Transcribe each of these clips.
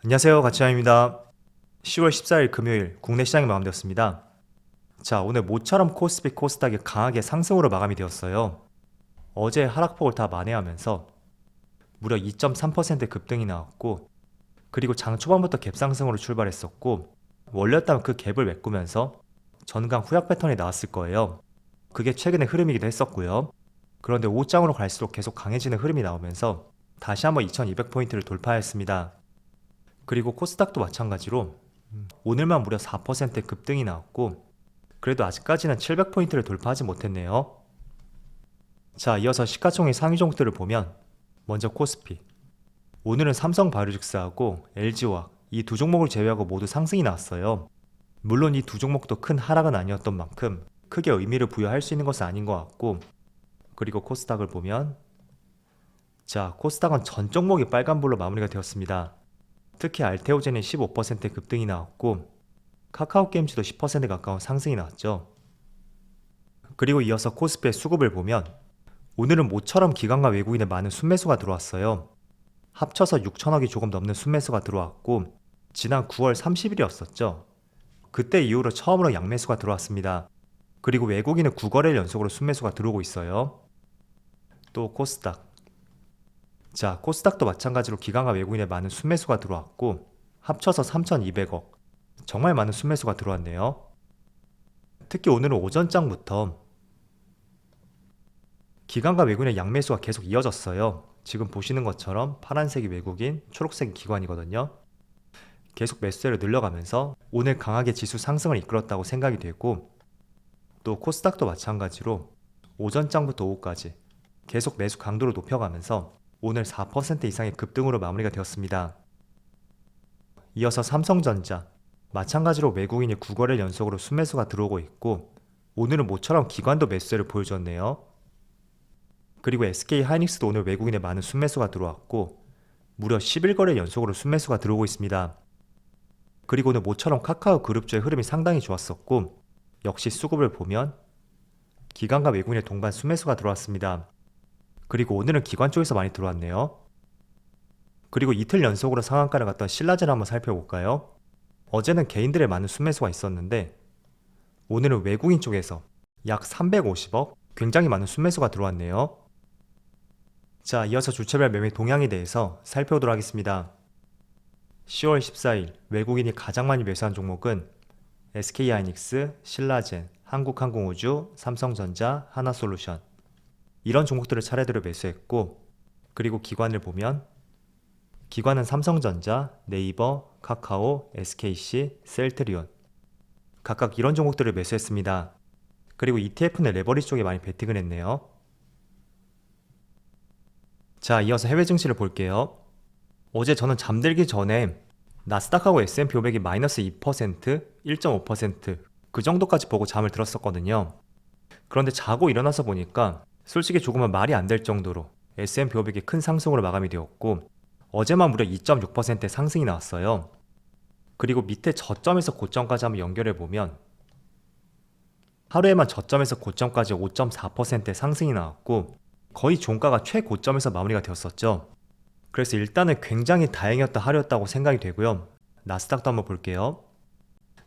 안녕하세요, 가치환입니다. 10월 14일 금요일 국내 시장이 마감되었습니다. 자, 오늘 모처럼 코스피 코스닥이 강하게 상승으로 마감이 되었어요. 어제 하락폭을 다 만회하면서 무려 2.3% 급등이 나왔고, 그리고 장 초반부터 갭상승으로 출발했었고, 원래였다면 그 갭을 메꾸면서 전강 후약 패턴이 나왔을 거예요. 그게 최근의 흐름이기도 했었고요. 그런데 5장으로 갈수록 계속 강해지는 흐름이 나오면서 다시 한번 2200포인트를 돌파했습니다. 그리고 코스닥도 마찬가지로 오늘만 무려 4% 급등이 나왔고, 그래도 아직까지는 700포인트를 돌파하지 못했네요. 자, 이어서 시가총액 상위 종목들을 보면 먼저 코스피, 오늘은 삼성바이오로직스하고 LG화학 이 두 종목을 제외하고 모두 상승이 나왔어요. 물론 이 두 종목도 큰 하락은 아니었던 만큼 크게 의미를 부여할 수 있는 것은 아닌 것 같고, 그리고 코스닥을 보면 자, 코스닥은 전 종목이 빨간불로 마무리가 되었습니다. 특히 알테오젠은 15% 급등이 나왔고, 카카오게임즈도 10% 가까운 상승이 나왔죠. 그리고 이어서 코스피의 수급을 보면 오늘은 모처럼 기관과 외국인의 많은 순매수가 들어왔어요. 합쳐서 6천억이 조금 넘는 순매수가 들어왔고, 지난 9월 30일이었었죠. 그때 이후로 처음으로 양매수가 들어왔습니다. 그리고 외국인은 9거래일 연속으로 순매수가 들어오고 있어요. 또 코스닥, 자, 코스닥도 마찬가지로 기관과 외국인의 많은 순매수가 들어왔고, 합쳐서 3,200억, 정말 많은 순매수가 들어왔네요. 특히 오늘은 오전장부터 기관과 외국인의 양매수가 계속 이어졌어요. 지금 보시는 것처럼 파란색이 외국인, 초록색이 기관이거든요. 계속 매수세를 늘려가면서 오늘 강하게 지수 상승을 이끌었다고 생각이 되고, 또 코스닥도 마찬가지로 오전장부터 오후까지 계속 매수 강도를 높여가면서 오늘 4% 이상의 급등으로 마무리가 되었습니다. 이어서 삼성전자, 마찬가지로 외국인이 9거래일 연속으로 순매수가 들어오고 있고, 오늘은 모처럼 기관도 매수세를 보여줬네요. 그리고 SK하이닉스도 오늘 외국인의 많은 순매수가 들어왔고, 무려 11거래일 연속으로 순매수가 들어오고 있습니다. 그리고 오늘 모처럼 카카오그룹주의 흐름이 상당히 좋았었고, 역시 수급을 보면 기관과 외국인의 동반 순매수가 들어왔습니다. 그리고 오늘은 기관 쪽에서 많이 들어왔네요. 그리고 이틀 연속으로 상한가를 갔던 신라젠 한번 살펴볼까요? 어제는 개인들의 많은 순매수가 있었는데, 오늘은 외국인 쪽에서 약 350억, 굉장히 많은 순매수가 들어왔네요. 자, 이어서 주체별 매매 동향에 대해서 살펴보도록 하겠습니다. 10월 14일 외국인이 가장 많이 매수한 종목은 SK하이닉스, 신라젠, 한국항공우주, 삼성전자, 하나솔루션, 이런 종목들을 차례대로 매수했고, 그리고 기관을 보면 기관은 삼성전자, 네이버, 카카오, SKC, 셀트리온, 각각 이런 종목들을 매수했습니다. 그리고 ETF는 레버리지 쪽에 많이 베팅을 했네요. 자, 이어서 해외 증시를 볼게요. 어제 저는 잠들기 전에 나스닥하고 S&P 500이 마이너스 2%, 1.5%, 그 정도까지 보고 잠을 들었었거든요. 그런데 자고 일어나서 보니까 솔직히 조금은 말이 안 될 정도로 S&P 500이 큰 상승으로 마감이 되었고, 어제만 무려 2.6%의 상승이 나왔어요. 그리고 밑에 저점에서 고점까지 한번 연결해 보면 하루에만 저점에서 고점까지 5.4%의 상승이 나왔고, 거의 종가가 최고점에서 마무리가 되었었죠. 그래서 일단은 굉장히 다행이었던 하루였다고 생각이 되고요. 나스닥도 한번 볼게요.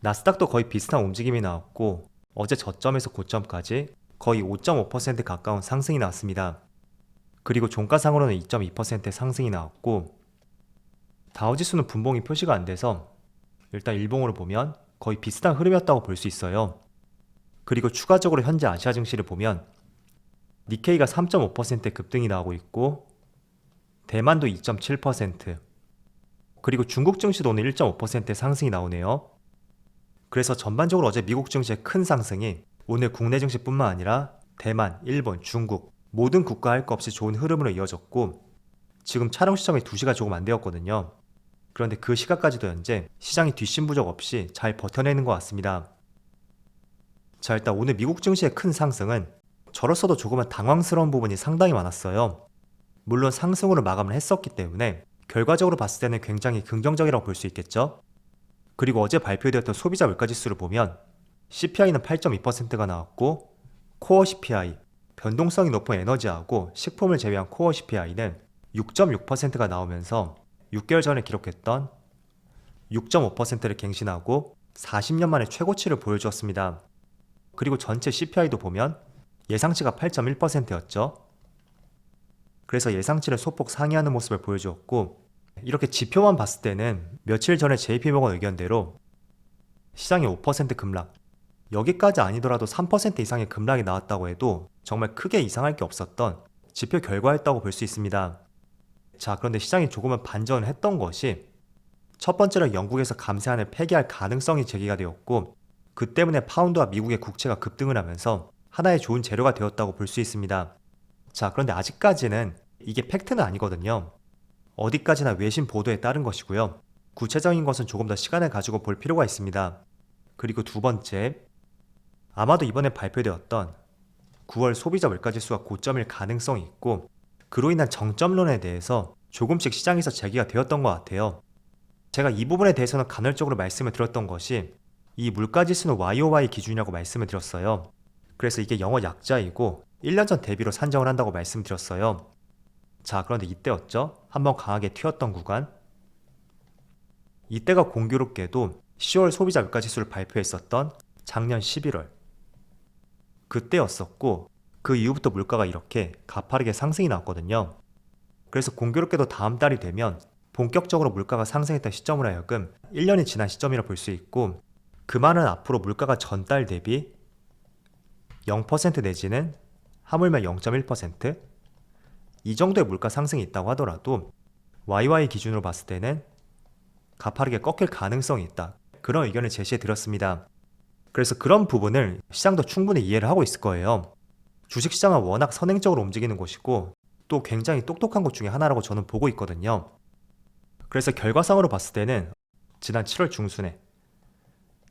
나스닥도 거의 비슷한 움직임이 나왔고, 어제 저점에서 고점까지 거의 5.5% 가까운 상승이 나왔습니다. 그리고 종가상으로는 2.2%의 상승이 나왔고, 다우지수는 분봉이 표시가 안 돼서 일단 일봉으로 보면 거의 비슷한 흐름이었다고 볼 수 있어요. 그리고 추가적으로 현재 아시아 증시를 보면 니케이가 3.5%의 급등이 나오고 있고, 대만도 2.7%, 그리고 중국 증시도 오늘 1.5%의 상승이 나오네요. 그래서 전반적으로 어제 미국 증시의 큰 상승이 오늘 국내 증시뿐만 아니라 대만, 일본, 중국 모든 국가 할 것 없이 좋은 흐름으로 이어졌고, 지금 촬영 시점이 2시가 조금 안 되었거든요. 그런데 그 시각까지도 현재 시장이 뒷심부족 없이 잘 버텨내는 것 같습니다. 자, 일단 오늘 미국 증시의 큰 상승은 저로서도 조금은 당황스러운 부분이 상당히 많았어요. 물론 상승으로 마감을 했었기 때문에 결과적으로 봤을 때는 굉장히 긍정적이라고 볼 수 있겠죠. 그리고 어제 발표되었던 소비자 물가지수를 보면 CPI는 8.2%가 나왔고, 코어 CPI, 변동성이 높은 에너지하고 식품을 제외한 코어 CPI는 6.6%가 나오면서 6개월 전에 기록했던 6.5%를 갱신하고 40년 만에 최고치를 보여주었습니다. 그리고 전체 CPI도 보면 예상치가 8.1%였죠. 그래서 예상치를 소폭 상회하는 모습을 보여주었고, 이렇게 지표만 봤을 때는 며칠 전에 JP모건 의견대로 시장이 5% 급락, 여기까지 아니더라도 3% 이상의 급락이 나왔다고 해도 정말 크게 이상할 게 없었던 지표 결과였다고 볼 수 있습니다. 자, 그런데 시장이 조금은 반전을 했던 것이 첫 번째로 영국에서 감세안을 폐기할 가능성이 제기가 되었고, 그 때문에 파운드와 미국의 국채가 급등을 하면서 하나의 좋은 재료가 되었다고 볼 수 있습니다. 자, 그런데 아직까지는 이게 팩트는 아니거든요. 어디까지나 외신 보도에 따른 것이고요. 구체적인 것은 조금 더 시간을 가지고 볼 필요가 있습니다. 그리고 두 번째, 아마도 이번에 발표되었던 9월 소비자 물가지수가 고점일 가능성이 있고, 그로 인한 정점론에 대해서 조금씩 시장에서 제기가 되었던 것 같아요. 제가 이 부분에 대해서는 간헐적으로 말씀을 드렸던 것이 이 물가지수는 YOY 기준이라고 말씀을 드렸어요. 그래서 이게 영어 약자이고 1년 전 대비로 산정을 한다고 말씀드렸어요. 자, 그런데 이때였죠. 한번 강하게 튀었던 구간. 이때가 공교롭게도 10월 소비자 물가지수를 발표했었던 작년 11월. 그때였었고, 그 이후부터 물가가 이렇게 가파르게 상승이 나왔거든요. 그래서 공교롭게도 다음 달이 되면 본격적으로 물가가 상승했던 시점으로 하여금 1년이 지난 시점이라 볼 수 있고, 그 말은 앞으로 물가가 전달 대비 0% 내지는 하물며 0.1%? 이 정도의 물가 상승이 있다고 하더라도 YY 기준으로 봤을 때는 가파르게 꺾일 가능성이 있다. 그런 의견을 제시해 드렸습니다. 그래서 그런 부분을 시장도 충분히 이해를 하고 있을 거예요. 주식시장은 워낙 선행적으로 움직이는 곳이고 또 굉장히 똑똑한 곳 중에 하나라고 저는 보고 있거든요. 그래서 결과상으로 봤을 때는 지난 7월 중순에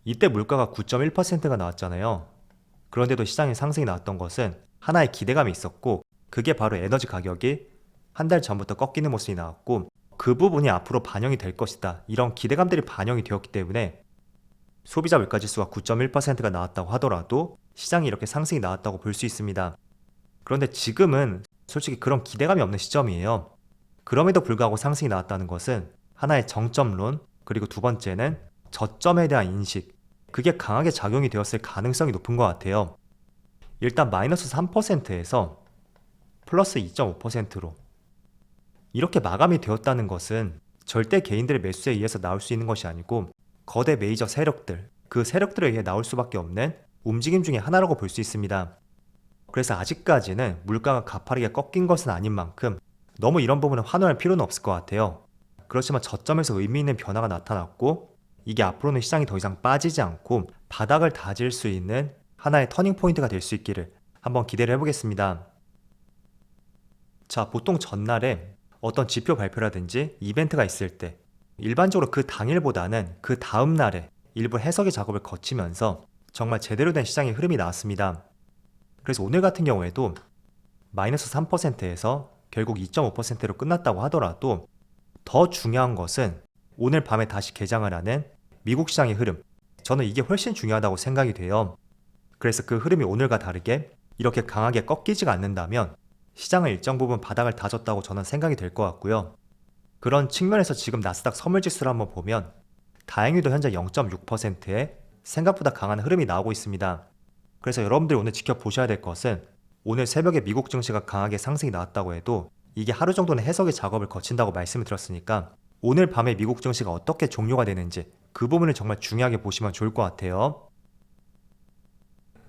이때 물가가 9.1%가 나왔잖아요. 그런데도 시장에 상승이 나왔던 것은 하나의 기대감이 있었고, 그게 바로 에너지 가격이 한 달 전부터 꺾이는 모습이 나왔고, 그 부분이 앞으로 반영이 될 것이다. 이런 기대감들이 반영이 되었기 때문에 소비자 물가지수가 9.1%가 나왔다고 하더라도 시장이 이렇게 상승이 나왔다고 볼 수 있습니다. 그런데 지금은 솔직히 그런 기대감이 없는 시점이에요. 그럼에도 불구하고 상승이 나왔다는 것은 하나의 정점론, 그리고 두 번째는 저점에 대한 인식, 그게 강하게 작용이 되었을 가능성이 높은 것 같아요. 일단 마이너스 3%에서 플러스 2.5%로 이렇게 마감이 되었다는 것은 절대 개인들의 매수에 의해서 나올 수 있는 것이 아니고 거대 메이저 세력들, 그 세력들에 의해 나올 수밖에 없는 움직임 중에 하나라고 볼 수 있습니다. 그래서 아직까지는 물가가 가파르게 꺾인 것은 아닌 만큼 너무 이런 부분은 환호할 필요는 없을 것 같아요. 그렇지만 저점에서 의미 있는 변화가 나타났고, 이게 앞으로는 시장이 더 이상 빠지지 않고 바닥을 다질 수 있는 하나의 터닝 포인트가 될 수 있기를 한번 기대를 해보겠습니다. 자, 보통 전날에 어떤 지표 발표라든지 이벤트가 있을 때 일반적으로 그 당일보다는 그 다음 날에 일부 해석의 작업을 거치면서 정말 제대로 된 시장의 흐름이 나왔습니다. 그래서 오늘 같은 경우에도 마이너스 3%에서 결국 2.5%로 끝났다고 하더라도 더 중요한 것은 오늘 밤에 다시 개장을 하는 미국 시장의 흐름, 저는 이게 훨씬 중요하다고 생각이 돼요. 그래서 그 흐름이 오늘과 다르게 이렇게 강하게 꺾이지가 않는다면 시장은 일정 부분 바닥을 다졌다고 저는 생각이 될 것 같고요. 그런 측면에서 지금 나스닥 선물지수를 한번 보면 다행히도 현재 0.6%의 생각보다 강한 흐름이 나오고 있습니다. 그래서 여러분들이 오늘 지켜보셔야 될 것은 오늘 새벽에 미국 증시가 강하게 상승이 나왔다고 해도 이게 하루 정도는 해석의 작업을 거친다고 말씀을 드렸으니까 오늘 밤에 미국 증시가 어떻게 종료가 되는지 그 부분을 정말 중요하게 보시면 좋을 것 같아요.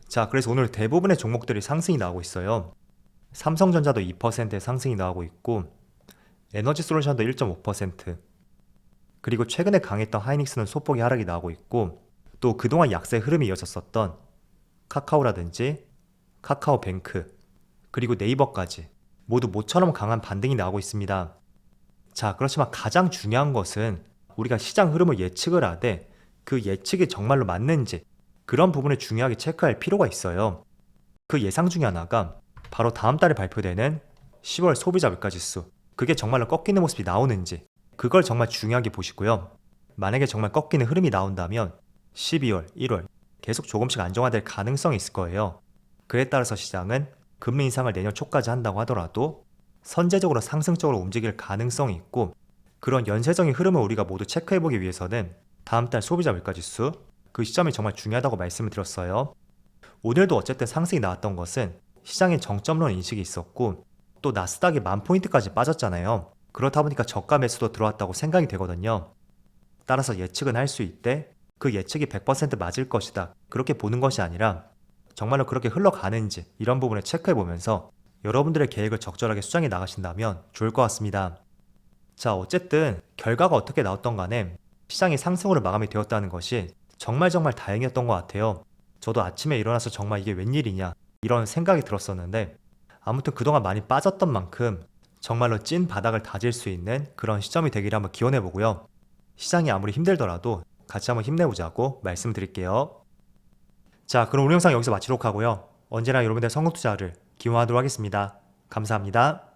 자, 그래서 오늘 대부분의 종목들이 상승이 나오고 있어요. 삼성전자도 2%의 상승이 나오고 있고, 에너지솔루션도 1.5%, 그리고 최근에 강했던 하이닉스는 소폭의 하락이 나오고 있고, 또 그동안 약세 흐름이 이어졌었던 카카오라든지 카카오뱅크, 그리고 네이버까지 모두 모처럼 강한 반등이 나오고 있습니다. 자, 그렇지만 가장 중요한 것은 우리가 시장 흐름을 예측을 하되 그 예측이 정말로 맞는지 그런 부분을 중요하게 체크할 필요가 있어요. 그 예상 중에 하나가 바로 다음 달에 발표되는 10월 소비자 물가지수, 그게 정말로 꺾이는 모습이 나오는지 그걸 정말 중요하게 보시고요. 만약에 정말 꺾이는 흐름이 나온다면 12월, 1월 계속 조금씩 안정화될 가능성이 있을 거예요. 그에 따라서 시장은 금리 인상을 내년 초까지 한다고 하더라도 선제적으로 상승적으로 움직일 가능성이 있고, 그런 연쇄적인 흐름을 우리가 모두 체크해보기 위해서는 다음 달 소비자 물가지수, 그 시점이 정말 중요하다고 말씀을 드렸어요. 오늘도 어쨌든 상승이 나왔던 것은 시장의 정점론 인식이 있었고 또 나스닥이 10,000포인트까지 빠졌잖아요. 그렇다 보니까 저가 매수도 들어왔다고 생각이 되거든요. 따라서 예측은 할 수 있대 그 예측이 100% 맞을 것이다 그렇게 보는 것이 아니라 정말로 그렇게 흘러가는지 이런 부분을 체크해보면서 여러분들의 계획을 적절하게 수정해 나가신다면 좋을 것 같습니다. 자, 어쨌든 결과가 어떻게 나왔던 간에 시장이 상승으로 마감이 되었다는 것이 정말 다행이었던 것 같아요. 저도 아침에 일어나서 정말 이게 웬일이냐 이런 생각이 들었었는데 아무튼 그동안 많이 빠졌던 만큼 정말로 찐 바닥을 다질 수 있는 그런 시점이 되기를 한번 기원해보고요. 시장이 아무리 힘들더라도 같이 한번 힘내보자고 말씀드릴게요. 자, 그럼 오늘 영상 여기서 마치도록 하고요. 언제나 여러분들의 성공 투자를 기원하도록 하겠습니다. 감사합니다.